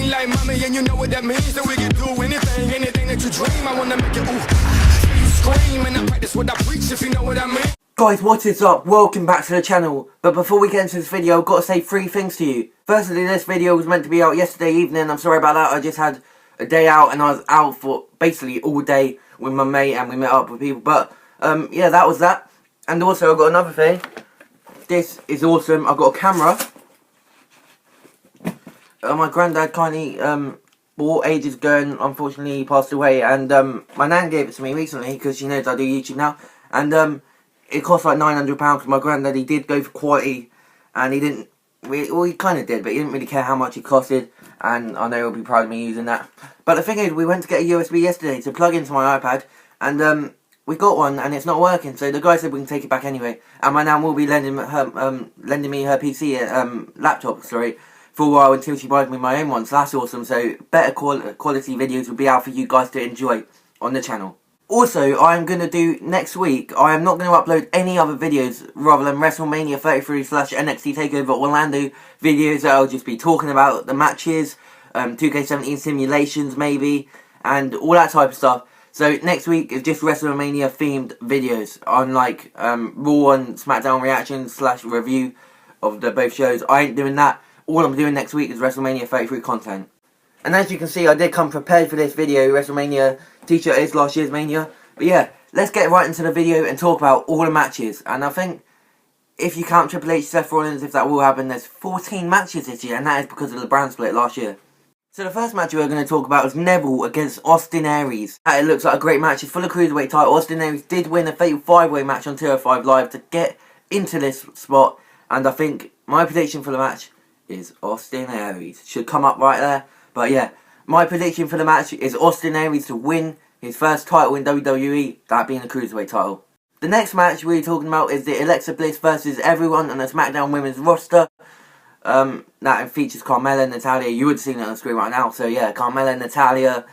me like mommy, and you know what that means. So we can do anything that you dream. I wanna make it you scream, and I practice what I preach, if you know what I mean. Guys, what is up? Welcome back to the channel. But before we get into this video, I've got to say 3 things to you. Firstly, this video was meant to be out yesterday evening. I'm sorry about that. I just had a day out and I was out for basically all day with my mate and we met up with people. But yeah, that was that. And also I've got another thing. This is awesome. I've got a camera. My granddad kindly bought ages ago, and unfortunately he passed away. And my nan gave it to me recently because she knows I do YouTube now. And it cost like £900 because my granddad, he did go for quality, and he didn't, well, he kind of did, but he didn't really care how much it costed, and I know he'll be proud of me using that. But the thing is, we went to get a USB yesterday to plug into my iPad, and we got one, and it's not working, so the guy said we can take it back anyway, and my nan will be lending me her PC, laptop, sorry, for a while until she buys me my own one, so that's awesome. So better quality videos will be out for you guys to enjoy on the channel. Also, I'm going to do, next week, I am not going to upload any other videos rather than WrestleMania 33/NXT TakeOver Orlando videos that I'll just be talking about the matches, 2K17 simulations maybe, and all that type of stuff. So next week is just WrestleMania themed videos, unlike Raw and SmackDown reaction / review of the both shows. I ain't doing that. All I'm doing next week is WrestleMania 33 content. And as you can see, I did come prepared for this video. WrestleMania t-shirt is last year's Mania. But yeah, let's get right into the video and talk about all the matches. And I think, if you count Triple H, Seth Rollins, if that will happen, there's 14 matches this year. And that is because of the brand split last year. So the first match we're going to talk about is Neville against Austin Aries. It looks like a great match. It's full of cruiserweight title. Austin Aries did win a fatal 5-way match on 205 Live to get into this spot. And I think my prediction for the match is Austin Aries. Should come up right there. But yeah, my prediction for the match is Austin Aries to win his first title in WWE, that being the Cruiserweight title. The next match we're talking about is the Alexa Bliss versus everyone on the SmackDown Women's roster. That features Carmella, Natalya. You would have seen it on the screen right now. So yeah, Carmella, Natalya,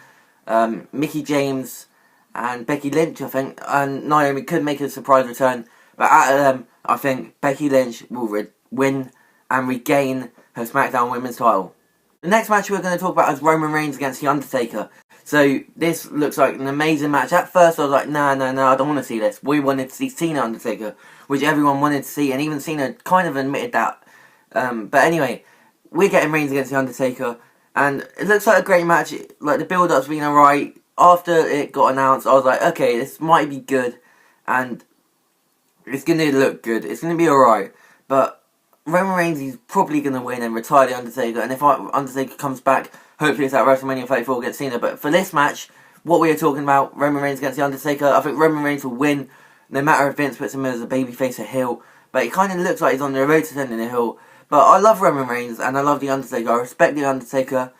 Mickie James, and Becky Lynch, I think. And Naomi could make a surprise return. But out of them, I think Becky Lynch will win and regain her SmackDown Women's title. The next match we're going to talk about is Roman Reigns against The Undertaker. So this looks like an amazing match. At first I was like, no, I don't want to see this. We wanted to see Cena Undertaker, which everyone wanted to see, and even Cena kind of admitted that. But anyway, we're getting Reigns against The Undertaker, and it looks like a great match. Like, the build-up's been alright. After it got announced, I was like, okay, this might be good, and it's going to look good. It's going to be alright, but Roman Reigns is probably going to win and retire The Undertaker, and if Undertaker comes back, hopefully it's at WrestleMania 34 against Cena. But for this match, what we are talking about, Roman Reigns against The Undertaker, I think Roman Reigns will win, no matter if Vince puts him as a babyface or heel. But it kind of looks like he's on the road to sending a heel. But I love Roman Reigns, and I love The Undertaker. I respect The Undertaker,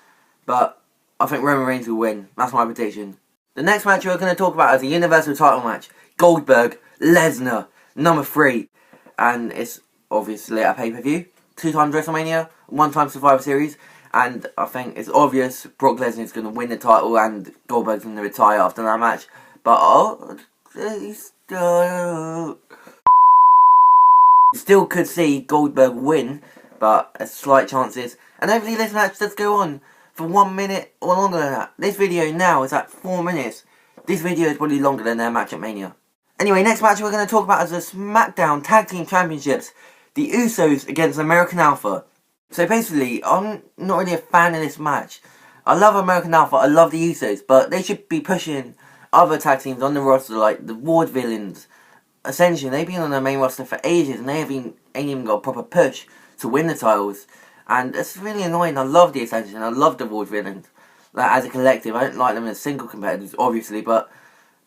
but I think Roman Reigns will win. That's my prediction. The next match we're going to talk about is a Universal title match. Goldberg, Lesnar, number 3. And it's obviously a pay-per-view, 2 times WrestleMania, 1 time Survivor Series, and I think it's obvious Brock Lesnar is going to win the title and Goldberg's going to retire after that match. But still could see Goldberg win, but a slight chances. And hopefully this match does go on for 1 minute or longer than that. This video now is at 4 minutes. This video is probably longer than their match at Mania. Anyway, next match we're going to talk about is the SmackDown Tag Team Championships. The Usos against American Alpha. So basically, I'm not really a fan of this match. I love American Alpha, I love the Usos, but they should be pushing other tag teams on the roster, like the Ward Villains. Ascension, they've been on the main roster for ages, and they ain't even got a proper push to win the titles. And it's really annoying. I love the Ascension, I love the Ward Villains. Like, as a collective, I don't like them as single competitors, obviously, but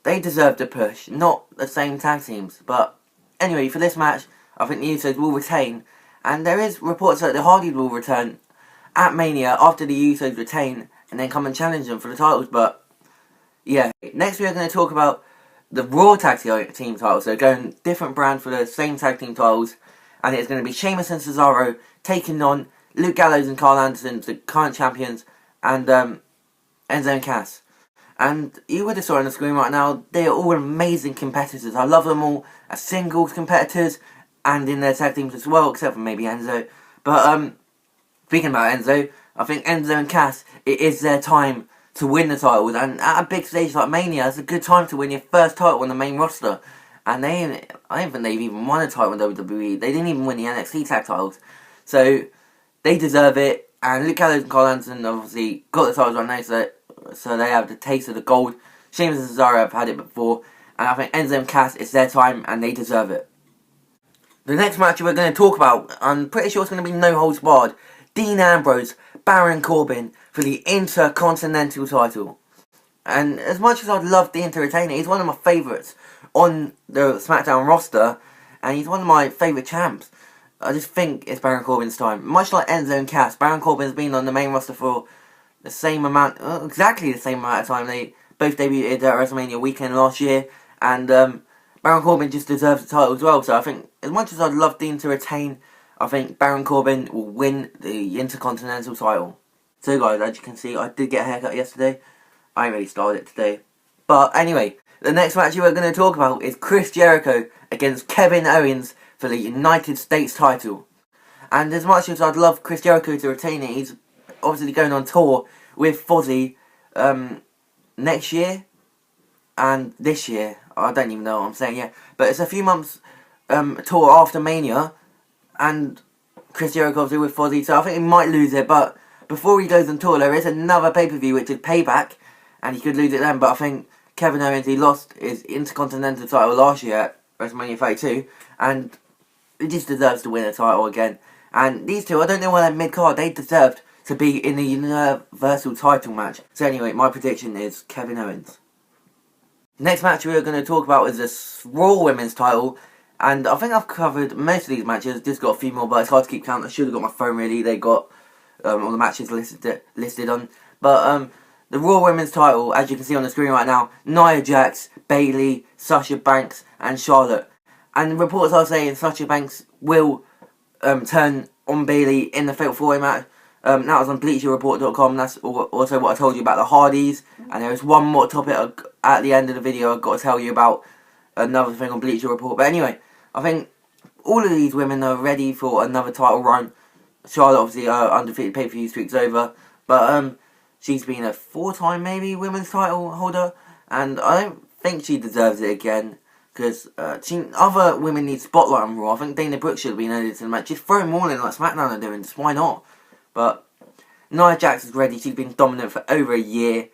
they deserve the push, not the same tag teams. But anyway, for this match, I think the Usos will retain, and there is reports that the Hardys will return at Mania after the Usos retain, and then come and challenge them for the titles. But yeah, next we are going to talk about the Raw Tag Team titles. So going different brand for the same tag team titles, and it's going to be Sheamus and Cesaro taking on Luke Gallows and Carl Anderson, the current champions, and Enzo and Cass. And you would have saw on the screen right now, they are all amazing competitors. I love them all as singles competitors and in their tag teams as well, except for maybe Enzo. But speaking about Enzo, I think Enzo and Cass, it is their time to win the titles, and at a big stage like Mania, it's a good time to win your first title on the main roster. And I don't think they've even won a title in WWE. They didn't even win the NXT tag titles, so they deserve it. And Luke Gallows and Carl Anderson obviously got the titles right now, so they have the taste of the gold. Sheamus and Cesaro have had it before, and I think Enzo and Cass, it's their time, and they deserve it. The next match we're going to talk about, I'm pretty sure it's going to be no holds barred. Dean Ambrose, Baron Corbin for the Intercontinental title. And as much as I'd love the Entertainer, he's one of my favourites on the SmackDown roster, and he's one of my favourite champs. I just think it's Baron Corbin's time. Much like Enzo and Cass, Baron Corbin's been on the main roster for the same amount, exactly the same amount of time. They both debuted at WrestleMania weekend last year, and Baron Corbin just deserves the title as well. So I think, as much as I'd love Dean to retain, I think Baron Corbin will win the Intercontinental title. So guys, as you can see, I did get a haircut yesterday. I ain't really styled it today. But anyway, the next match we're going to talk about is Chris Jericho against Kevin Owens for the United States title. And as much as I'd love Chris Jericho to retain it, he's obviously going on tour with Fozzy next year and this year. I don't even know what I'm saying yet. But it's a few months tour after Mania, and Chris Jericho obviously with Fozzy, so I think he might lose it. But before he goes on tour, there is another pay-per-view which is Payback, and he could lose it then. But I think Kevin Owens, he lost his Intercontinental title last year at WrestleMania 32, and he just deserves to win a title again. And these two, I don't know why they're mid-card, they deserved to be in the Universal title match. So anyway, my prediction is Kevin Owens. Next match we're going to talk about is the Raw Women's title, and I think I've covered most of these matches, just got a few more, but it's hard to keep count. I should have got my phone ready, they got all the matches listed on. But the Raw Women's title, as you can see on the screen right now, Nia Jax, Bayley, Sasha Banks and Charlotte. And reports are saying Sasha Banks will turn on Bayley in the Fatal 4-Way match. That was on BleacherReport.com. That's also what I told you about the Hardys. And there is one more topic at the end of the video I've got to tell you about, another thing on Bleacher Report. But anyway, I think all of these women are ready for another title run. Charlotte, obviously, undefeated pay-per-view streak's over. But she's been a 4-time, maybe, women's title holder. And I don't think she deserves it again, because other women need spotlight on Raw. I think Dana Brooke should have been added to the match. Just throw them all in like SmackDown are doing. Just why not? But Nia Jax is ready. She's been dominant for over a year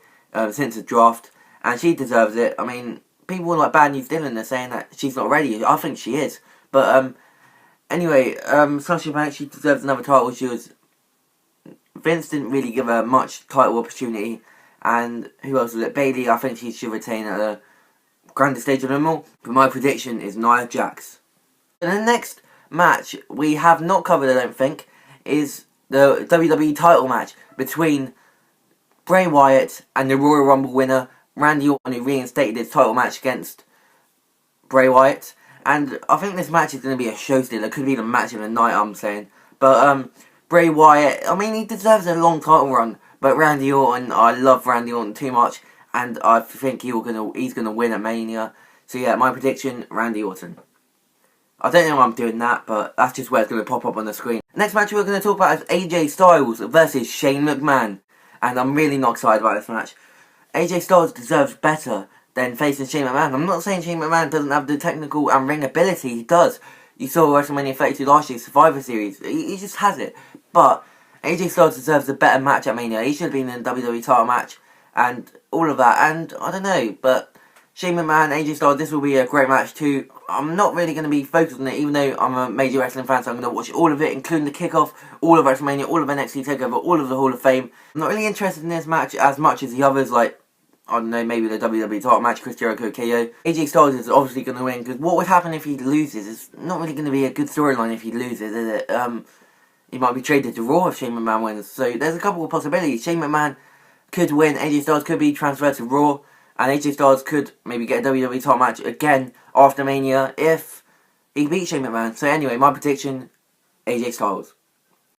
since the draft, and she deserves it. I mean, people like Bad News Dylan are saying that she's not ready. I think she is. But anyway, Sasha Banks, she deserves another title. Vince didn't really give her much title opportunity. And who else was it? Bayley, I think she should retain at the grandest stage of them all. But my prediction is Nia Jax. And the next match we have not covered, I don't think, is the WWE title match between Bray Wyatt and the Royal Rumble winner Randy Orton, who reinstated his title match against Bray Wyatt. And I think this match is going to be a show stealer. It could be the match of the night, I'm saying. But Bray Wyatt, I mean, he deserves a long title run. But Randy Orton, I love Randy Orton too much, and I think he's gonna win at Mania. So yeah, my prediction, Randy Orton. I don't know why I'm doing that, but that's just where it's going to pop up on the screen. Next match we're going to talk about is AJ Styles versus Shane McMahon. And I'm really not excited about this match. AJ Styles deserves better than facing Shane McMahon. I'm not saying Shane McMahon doesn't have the technical and ring ability. He does. You saw WrestleMania 32 last year, Survivor Series. He just has it. But AJ Styles deserves a better match at Mania. He should have been in the WWE title match and all of that. And I don't know, but Shane McMahon, AJ Styles, this will be a great match too. I'm not really going to be focused on it, even though I'm a major wrestling fan, so I'm going to watch all of it, including the kickoff, all of WrestleMania, all of NXT TakeOver, all of the Hall of Fame. I'm not really interested in this match as much as the others, like, I don't know, maybe the WWE title match, Chris Jericho KO. AJ Styles is obviously going to win, because what would happen if he loses? It's not really going to be a good storyline if he loses, is it? He might be traded to Raw if Shane McMahon wins. So there's a couple of possibilities. Shane McMahon could win, AJ Styles could be transferred to Raw, and AJ Styles could maybe get a WWE title match again after Mania if he beats Shane McMahon. So anyway, my prediction, AJ Styles.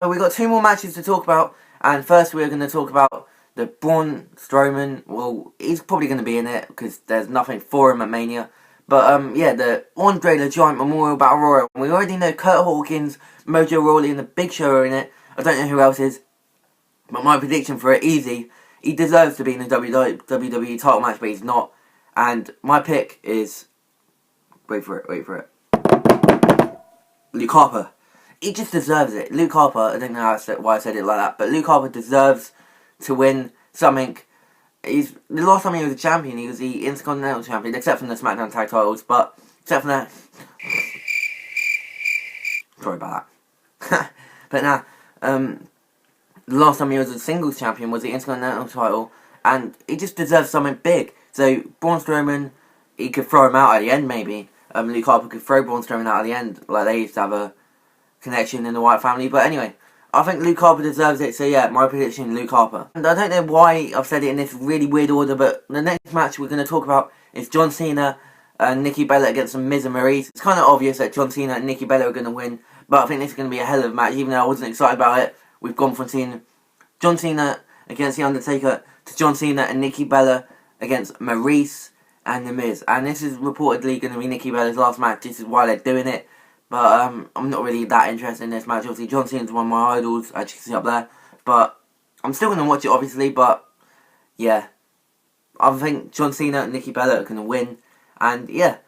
So we've got 2 more matches to talk about, and first we're going to talk about the Braun Strowman. Well, he's probably going to be in it because there's nothing for him at Mania. But yeah, the Andre the Giant Memorial Battle Royal. We already know Kurt Hawkins, Mojo Rawley and the Big Show are in it. I don't know who else is. But my prediction for it, easy, he deserves to be in the WWE title match, but he's not. And my pick is, wait for it, Luke Harper. He just deserves it. Luke Harper, I don't know why I said it like that, but Luke Harper deserves to win something. The last time he was a champion, he was the Intercontinental Champion, except for the SmackDown Tag Titles, but except for that. Sorry about that. But now, the last time he was a singles champion was the Intercontinental title, and he just deserves something big. So, Braun Strowman, he could throw him out at the end, maybe. Luke Harper could throw Braun Strowman out at the end, like they used to have a connection in the Wyatt family. But anyway, I think Luke Harper deserves it, so yeah, my prediction, Luke Harper. And I don't know why I've said it in this really weird order, but the next match we're going to talk about is John Cena and Nikki Bella against the Miz and Maurice. It's kind of obvious that John Cena and Nikki Bella are going to win, but I think this is going to be a hell of a match, even though I wasn't excited about it. We've gone from seeing John Cena against The Undertaker to John Cena and Nikki Bella against Maurice and The Miz. And this is reportedly going to be Nikki Bella's last match. This is why they're doing it. But I'm not really that interested in this match. Obviously, John Cena's one of my idols, as you can see up there. But I'm still going to watch it, obviously. But yeah, I think John Cena and Nikki Bella are going to win. And yeah,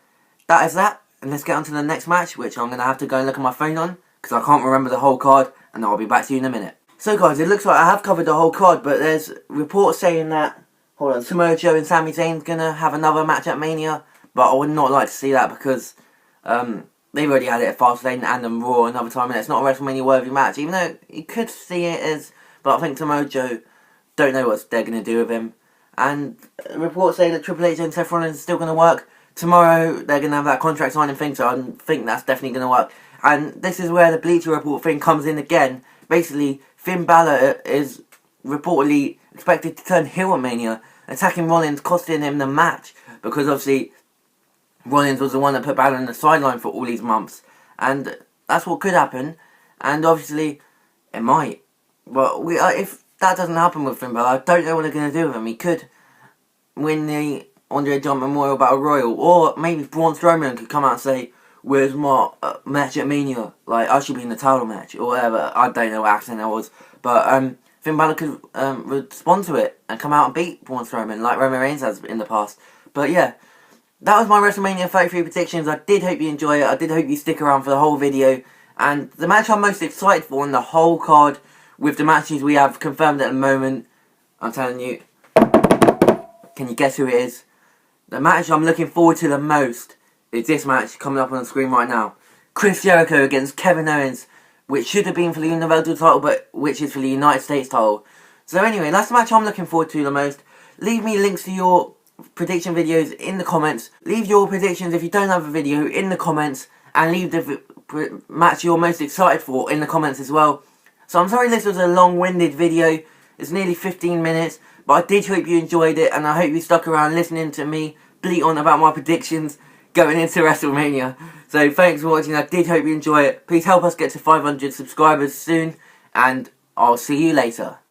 that is that. And let's get on to the next match, which I'm going to have to go and look at my phone on, because I can't remember the whole card. And I'll be back to you in a minute. So guys, it looks like I have covered the whole card, but there's reports saying that, hold on, Samoa Joe and Sami Zayn's going to have another match at Mania, but I would not like to see that because they've already had it at Fastlane and on Raw another time, and it's not a WrestleMania worthy match, even though you could see it as, but I think Samoa Joe don't know what they're going to do with him. And reports say that Triple H and Seth Rollins is still going to work. Tomorrow they're going to have that contract signing thing, so I think that's definitely going to work. And this is where the Bleacher Report thing comes in again. Basically, Finn Balor is reportedly expected to turn heel at Mania, attacking Rollins, costing him the match, because obviously Rollins was the one that put Balor on the sideline for all these months, and that's what could happen, and obviously it might. But if that doesn't happen with Finn Balor, I don't know what they're going to do with him. He could win the Andre Giant Memorial Battle Royal, or maybe Braun Strowman could come out and say, "Where's my match at Mania? Like, I should be in the title match," or whatever. I don't know what accent that was. But Finn Balor could respond to it and come out and beat Braun Strowman, like Roman Reigns has in the past. But yeah, that was my WrestleMania 33 predictions. I did hope you enjoy it. I did hope you stick around for the whole video. And the match I'm most excited for on the whole card, with the matches we have confirmed at the moment, I'm telling you, can you guess who it is? The match I'm looking forward to the most is this match coming up on the screen right now. Chris Jericho against Kevin Owens, which should have been for the Universal title, but which is for the United States title. So anyway, that's the match I'm looking forward to the most. Leave me links to your prediction videos in the comments. Leave your predictions if you don't have a video in the comments, and leave the match you're most excited for in the comments as well. So I'm sorry this was a long-winded video. It's nearly 15 minutes, but I did hope you enjoyed it, and I hope you stuck around listening to me bleat on about my predictions going into WrestleMania. So thanks for watching. I did hope you enjoy it. Please help us get to 500 subscribers soon, and I'll see you later.